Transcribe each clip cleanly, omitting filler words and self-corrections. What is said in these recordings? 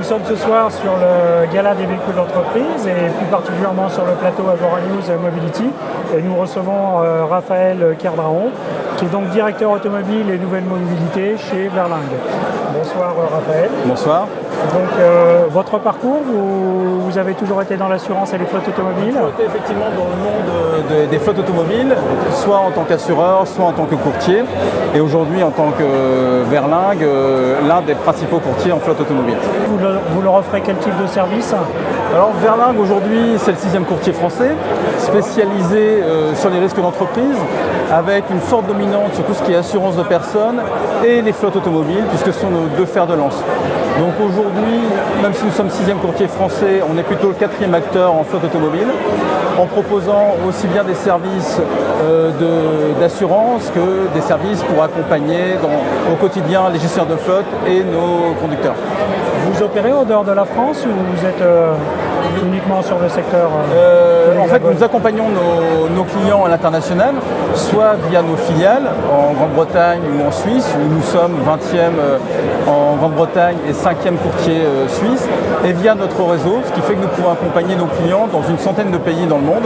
sommes ce soir sur le Gala des véhicules d'entreprise et plus particulièrement sur le plateau Agora News Mobility. Et nous recevons Raphaël Kerdraon, qui est donc directeur automobile et nouvelle mobilité chez Verlingue. Bonsoir Raphaël. Bonsoir. Donc votre parcours, vous avez toujours été dans l'assurance et les flottes automobiles? J'ai été effectivement dans le monde des flottes automobiles, soit en tant qu'assureur, soit en tant que courtier. Et aujourd'hui en tant que Verlingue, l'un des principaux courtiers en flotte automobile. Vous leur offrez quel type de service? Alors Verlingue aujourd'hui c'est le 6e courtier français, spécialisé sur les risques d'entreprise, avec une forte dominante sur tout ce qui est assurance de personnes et les flottes automobiles, puisque ce sont nos deux fers de lance. Donc aujourd'hui, même si nous sommes 6e courtier français, on est plutôt le 4e acteur en flotte automobile, en proposant aussi bien des services d'assurance que des services pour accompagner au quotidien les gestionnaires de flotte et nos conducteurs. Vous opérez au dehors de la France ou vous êtes uniquement sur le secteur En fait, nous accompagnons nos clients à l'international, soit via nos filiales en Grande-Bretagne ou en Suisse, où nous sommes 20e en Grande-Bretagne et 5e courtier suisse, et via notre réseau, ce qui fait que nous pouvons accompagner nos clients dans une centaine de pays dans le monde.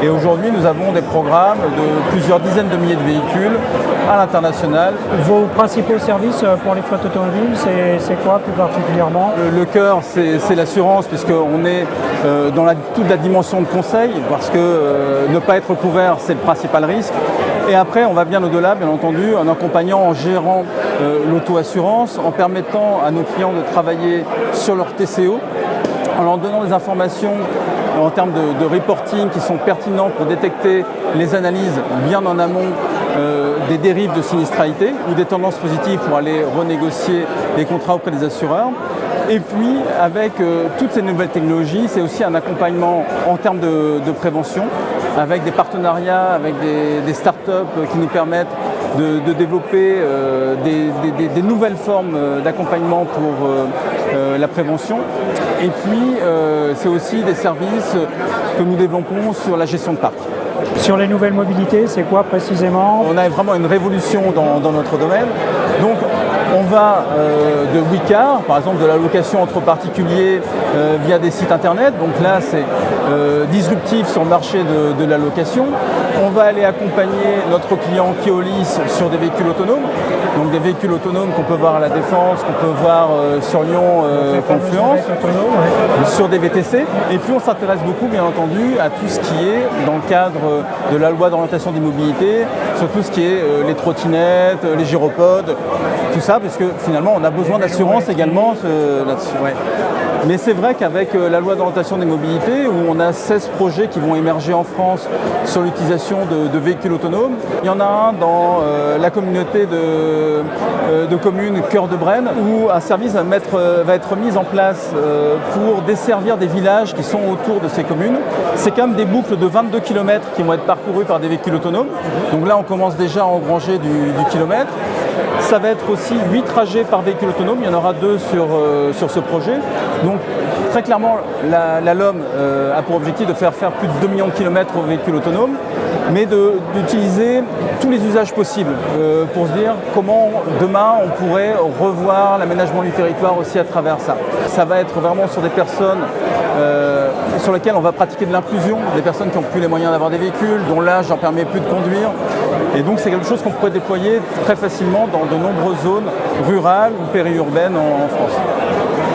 Et aujourd'hui, nous avons des programmes de plusieurs dizaines de milliers de véhicules à l'international. Vos principaux services pour les flottes automobiles, c'est quoi plus particulièrement? Le cœur, c'est l'assurance, puisqu'on est dans toute la dimension de conseil, parce que ne pas être couvert, c'est le principal risque. Et après, on va bien au-delà, bien entendu, en accompagnant, en gérant l'auto-assurance, en permettant à nos clients de travailler sur leur TCO, en leur donnant des informations en termes de reporting qui sont pertinents pour détecter les analyses bien en amont des dérives de sinistralité ou des tendances positives pour aller renégocier les contrats auprès des assureurs. Et puis, avec toutes ces nouvelles technologies, c'est aussi un accompagnement en termes de prévention, avec des partenariats, avec des startups qui nous permettent de développer des nouvelles formes d'accompagnement pour la prévention. Et puis, c'est aussi des services que nous développons sur la gestion de parc. Sur les nouvelles mobilités, c'est quoi précisément? On a vraiment une révolution dans notre domaine. Donc, on va de WeCar, par exemple de la location entre particuliers via des sites internet. Donc là, c'est disruptif sur le marché de la location. On va aller accompagner notre client Keolis sur des véhicules autonomes. Donc des véhicules autonomes qu'on peut voir à la Défense, qu'on peut voir sur Lyon Confluence, sur des VTC. Et puis on s'intéresse beaucoup, bien entendu, à tout ce qui est dans le cadre de la loi d'orientation des mobilités, sur tout ce qui est les trottinettes, les gyropodes, tout ça, parce que finalement on a besoin d'assurance également là-dessus. Ouais. Mais c'est vrai qu'avec la loi d'orientation des mobilités, où on a 16 projets qui vont émerger en France sur l'utilisation de véhicules autonomes, il y en a un dans la communauté de communes Cœur de Brenne, où un service va être mis en place pour desservir des villages qui sont autour de ces communes. C'est quand même des boucles de 22 km qui vont être parcourues par des véhicules autonomes. Donc là, on commence déjà à engranger du kilomètre. Ça va être aussi 8 trajets par véhicule autonome, il y en aura 2 sur ce projet. Donc très clairement, la LOM a pour objectif de faire plus de 2 millions de kilomètres aux véhicules autonomes, mais d'utiliser tous les usages possibles pour se dire comment demain on pourrait revoir l'aménagement du territoire aussi à travers ça. Ça va être vraiment sur des personnes sur lesquelles on va pratiquer de l'inclusion, des personnes qui n'ont plus les moyens d'avoir des véhicules, dont l'âge n'en permet plus de conduire. Et donc c'est quelque chose qu'on pourrait déployer très facilement dans de nombreuses zones rurales ou périurbaines en France.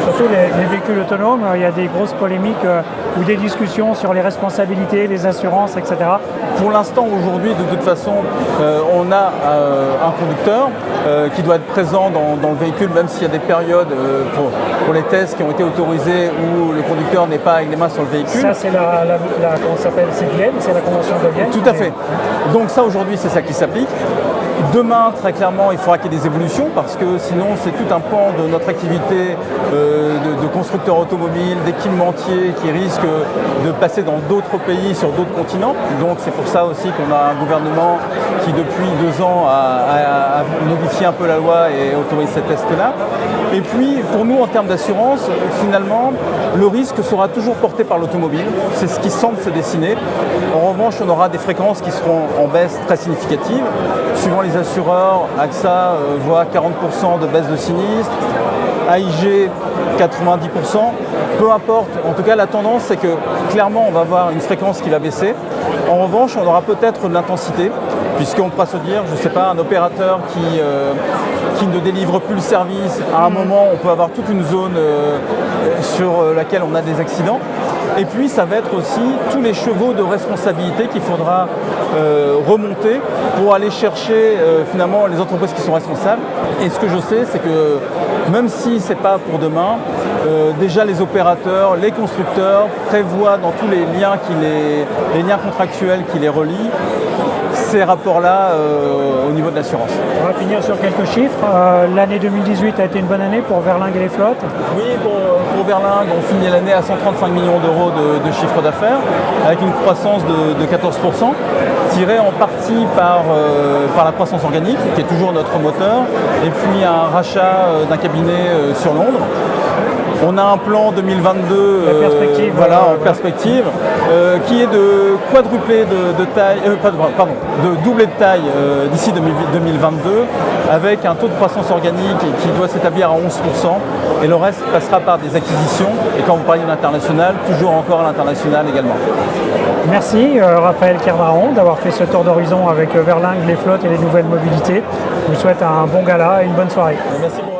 Surtout les véhicules autonomes, il y a des grosses polémiques ou des discussions sur les responsabilités, les assurances, etc. Pour l'instant, aujourd'hui, de toute façon, on a un conducteur qui doit être présent dans le véhicule, même s'il y a des périodes pour les tests qui ont été autorisés où le conducteur n'est pas avec les mains sur le véhicule. Ça, c'est comment ça s'appelle, c'est Vienne, c'est la Convention de Vienne. Tout à fait. Donc ça, aujourd'hui, c'est ça qui s'applique. Demain, très clairement, il faudra qu'il y ait des évolutions parce que sinon, c'est tout un pan de notre activité de constructeur automobile, d'équipementier qui risque de passer dans d'autres pays, sur d'autres continents. Donc c'est pour ça aussi qu'on a un gouvernement qui, depuis 2 ans, a modifié un peu la loi et autorise ces tests-là. Et puis, pour nous, en termes d'assurance, finalement, le risque sera toujours porté par l'automobile. C'est ce qui semble se dessiner. En revanche, on aura des fréquences qui seront en baisse très significative. Suivant les assureurs, AXA voit 40% de baisse de sinistres, AIG 90%. Peu importe, en tout cas la tendance c'est que clairement on va avoir une fréquence qui va baisser. En revanche, on aura peut-être de l'intensité, puisqu'on pourra se dire, je ne sais pas, un opérateur qui ne délivre plus le service, à un moment on peut avoir toute une zone sur laquelle on a des accidents. Et puis ça va être aussi tous les chevaux de responsabilité qu'il faudra remonter pour aller chercher finalement les entreprises qui sont responsables. Et ce que je sais, c'est que même si ce n'est pas pour demain, déjà les opérateurs, les constructeurs prévoient dans tous les liens, les liens contractuels qui les relient, ces rapports-là au niveau de l'assurance. On va finir sur quelques chiffres. L'année 2018 a été une bonne année pour Verlingue et les flottes. Oui, pour Verlingue, on finit l'année à 135 millions d'euros de chiffre d'affaires, avec une croissance de 14%, tirée en partie par la croissance organique, qui est toujours notre moteur, et puis un rachat d'un cabinet sur Londres. On a un plan 2022 en perspective qui est de quadrupler de taille, de doubler de taille d'ici 2022 avec un taux de croissance organique qui doit s'établir à 11% et le reste passera par des acquisitions et quand vous parlez de l'international, toujours encore à l'international également. Merci Raphaël Kerdraon d'avoir fait ce tour d'horizon avec Verlingue, les flottes et les nouvelles mobilités. Je vous souhaite un bon gala et une bonne soirée. Merci beaucoup.